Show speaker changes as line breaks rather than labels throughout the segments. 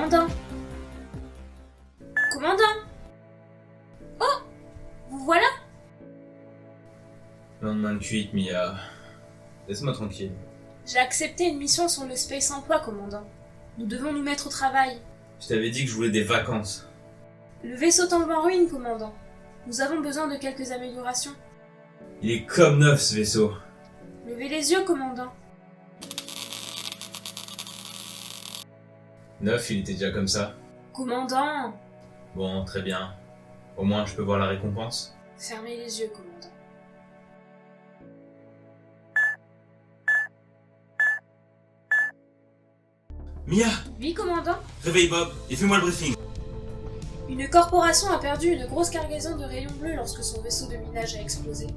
Commandant. Commandant. Oh, vous voilà?
Lendemain de cuite, Mia. Laisse-moi tranquille.
J'ai accepté une mission sur le Space Emploi, commandant. Nous devons nous mettre au travail.
Je t'avais dit que je voulais des vacances.
Le vaisseau tombe en ruine, commandant. Nous avons besoin de quelques améliorations.
Il est comme neuf, ce vaisseau.
Levez les yeux, commandant.
Neuf, il était déjà comme ça.
Commandant.
Bon, très bien. Au moins, je peux voir la récompense.
Fermez les yeux, commandant.
Mia,
Oui, commandant.
réveille Bob et fais-moi le briefing.
Une corporation a perdu une grosse cargaison de rayons bleus lorsque son vaisseau de minage a explosé.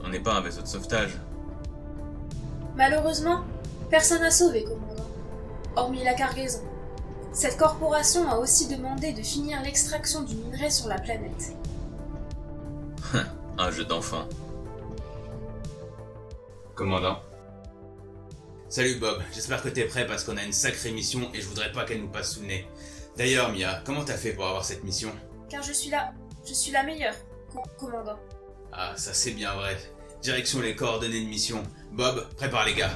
On n'est pas un vaisseau de sauvetage.
Malheureusement, personne n'a sauvé, commandant. Hormis la cargaison. Cette corporation a aussi demandé de finir l'extraction du minerai sur la planète.
Un jeu d'enfant. Commandant. Salut Bob, j'espère que t'es prêt parce qu'on a une sacrée mission et je voudrais pas qu'elle nous passe sous le nez. D'ailleurs Mia, comment t'as fait pour avoir cette mission?
Car je suis la meilleure, commandant.
Ah, ça c'est bien vrai. Direction les coordonnées de mission. Bob, prépare les gars.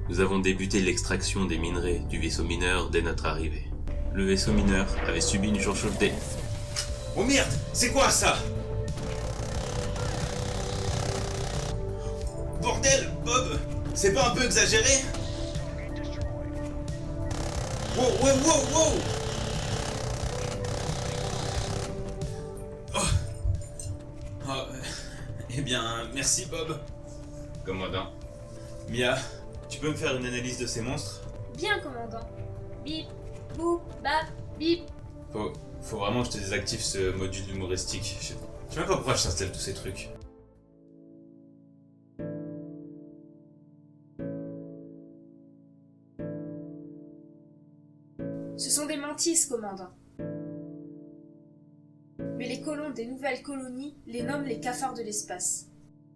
Nous avons débuté l'extraction des minerais du vaisseau mineur dès notre arrivée. Le vaisseau mineur avait subi une surchauffe des... Oh merde, c'est quoi ça? Bordel, Bob, c'est pas un peu exagéré? Wow, wow, wow, wow! Eh bien, merci Bob. Commandant. Mia, tu peux me faire une analyse de ces monstres?
Bien, commandant. Bip, boop, bap, bip.
Faut vraiment que je te désactive ce module humoristique. Je sais même pas pourquoi je t'installe tous ces trucs.
Ce sont des mantis, commandant. Mais les colons des nouvelles colonies les nomment les cafards de l'espace.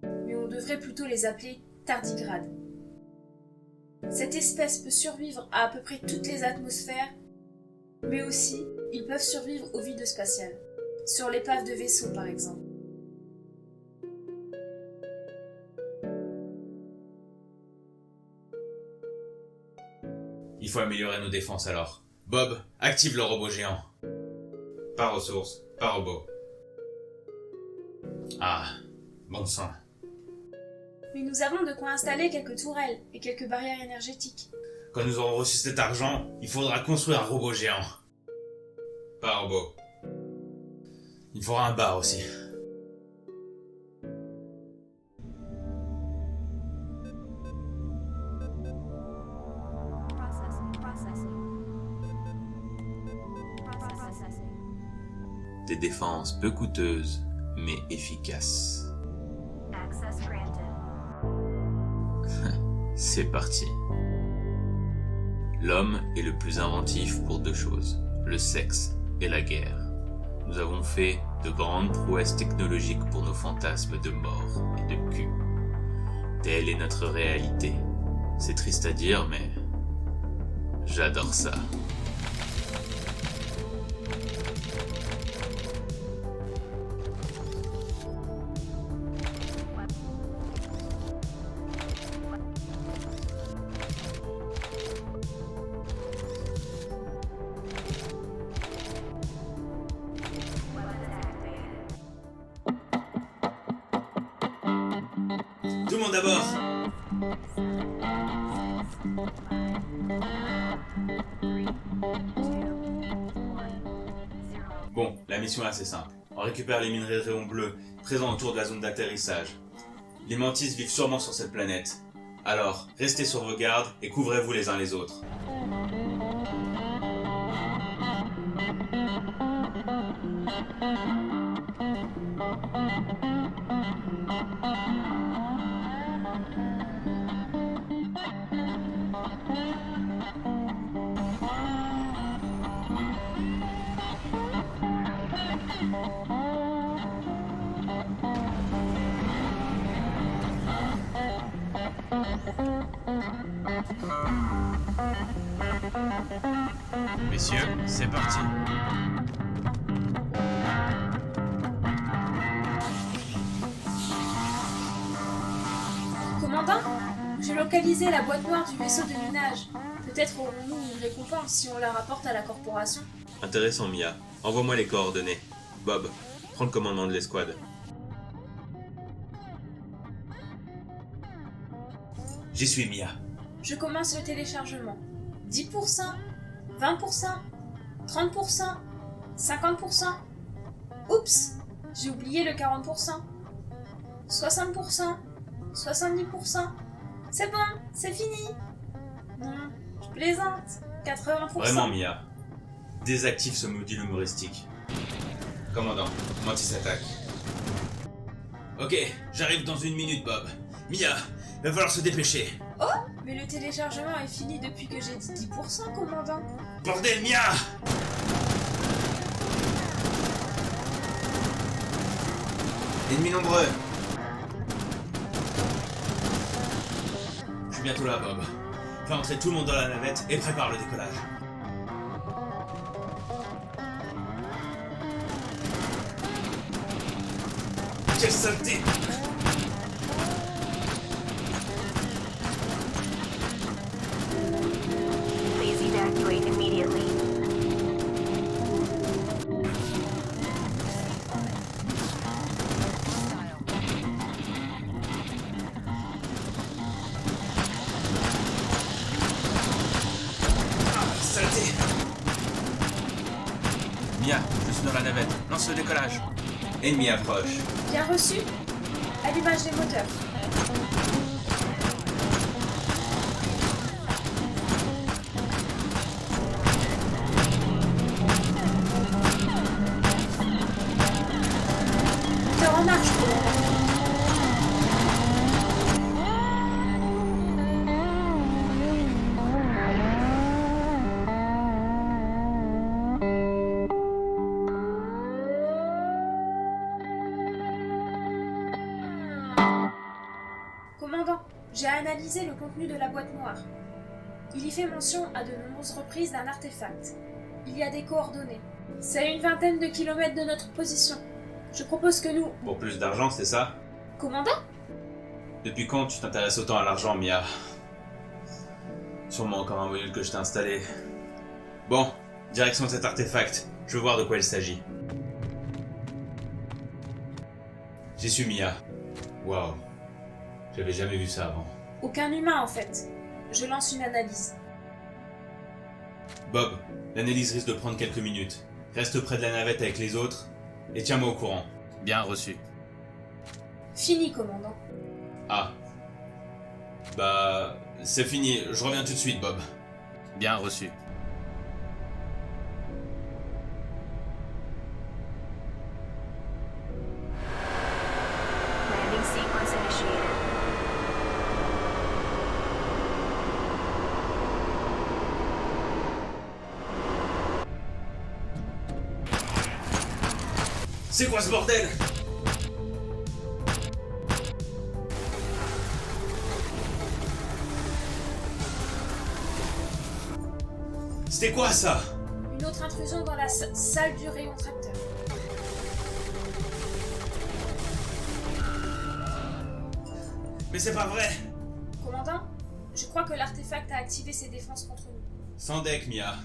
Mais on devrait plutôt les appeler tardigrades. Cette espèce peut survivre à peu près toutes les atmosphères, mais aussi, ils peuvent survivre au vide spatial, sur l'épave de vaisseaux par exemple.
Il faut améliorer nos défenses alors. Bob, active le robot géant. Pas ressources, pas robot. Ah, bon sang.
Mais nous avons de quoi installer quelques tourelles et quelques barrières énergétiques.
Quand nous aurons reçu cet argent, il faudra construire un robot géant. Pas un robot. Il faudra un bar aussi. Des défenses peu coûteuses, mais efficaces. C'est parti. L'homme est le plus inventif pour deux choses, le sexe et la guerre. Nous avons fait de grandes prouesses technologiques pour nos fantasmes de mort et de cul. Telle est notre réalité. C'est triste à dire, mais j'adore ça. Tout le monde à bord. Bon, la mission est assez simple. On récupère les minerais rayons bleus présents autour de la zone d'atterrissage. Les mantis vivent sûrement sur cette planète. Alors, restez sur vos gardes et couvrez-vous les uns les autres.
Messieurs, c'est parti.
Commandant, j'ai localisé la boîte noire du vaisseau de minage. Peut-être aurons-nous une récompense si on la rapporte à la corporation.
Intéressant, Mia. Envoie-moi les coordonnées. Bob, prends le commandement de l'escouade.
J'y suis, Mia.
Je commence le téléchargement. 10%, 20%, 30%, 50%. Oups, j'ai oublié le 40%. 60%, 70%. C'est bon, c'est fini. Non, je plaisante. 80%.
Vraiment, Mia. Désactive ce module humoristique. Commandant, Mantis attaque. Ok, j'arrive dans 1 minute, Bob. Mia, va falloir se dépêcher.
Oh, mais le téléchargement est fini depuis que j'ai dit 10%, commandant.
Bordel, Mia! Ennemis nombreux. Je suis bientôt là, Bob. Fais entrer tout le monde dans la navette et prépare le décollage. Quelle saleté!
Please evacuate immediately.
Ah, saleté! Mia, je suis dans la navette. Lance le décollage. Ennemi approche.
Bien reçu. Allumage des moteurs. Moteur en marche, commandant. Commandant, j'ai analysé le contenu de la boîte noire. Il y fait mention à de nombreuses reprises d'un artefact. Il y a des coordonnées. C'est à une vingtaine de kilomètres de notre position. Je propose que nous...
Pour plus d'argent, c'est ça?
Commandant?
Depuis quand tu t'intéresses autant à l'argent, Mia? Sûrement encore un module que je t'ai installé. Bon, direction de cet artefact. Je veux voir de quoi il s'agit. J'y suis, Mia. Waouh. J'avais jamais vu ça avant.
Aucun humain, en fait. Je lance une analyse.
Bob, l'analyse risque de prendre quelques minutes. Reste près de la navette avec les autres et tiens-moi au courant. Bien reçu.
Fini, commandant.
Ah. Bah, c'est fini. Je reviens tout de suite, Bob. Bien reçu.
Landing sequence initiated.
C'est quoi ce bordel? C'était quoi ça?
Une autre intrusion dans la salle du rayon tracteur.
Mais c'est pas vrai!
Commandant, je crois que l'artefact a activé ses défenses contre nous.
Sans deck, Mia.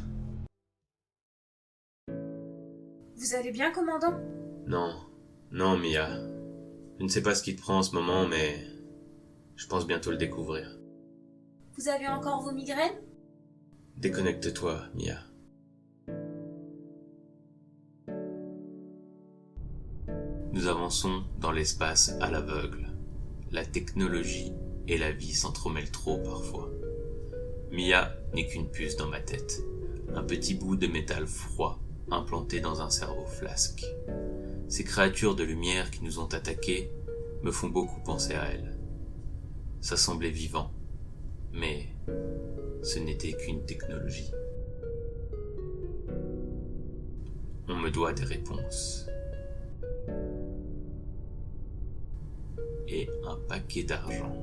Vous allez bien, commandant?
Non, non, Mia. Je ne sais pas ce qui te prend en ce moment, mais je pense bientôt le découvrir.
Vous avez encore vos migraines?
Déconnecte-toi, Mia. Nous avançons dans l'espace à l'aveugle. La technologie et la vie s'entremêlent trop parfois. Mia n'est qu'une puce dans ma tête. Un petit bout de métal froid implanté dans un cerveau flasque. Ces créatures de lumière qui nous ont attaqués me font beaucoup penser à elles. Ça semblait vivant, mais ce n'était qu'une technologie. On me doit des réponses. Et un paquet d'argent.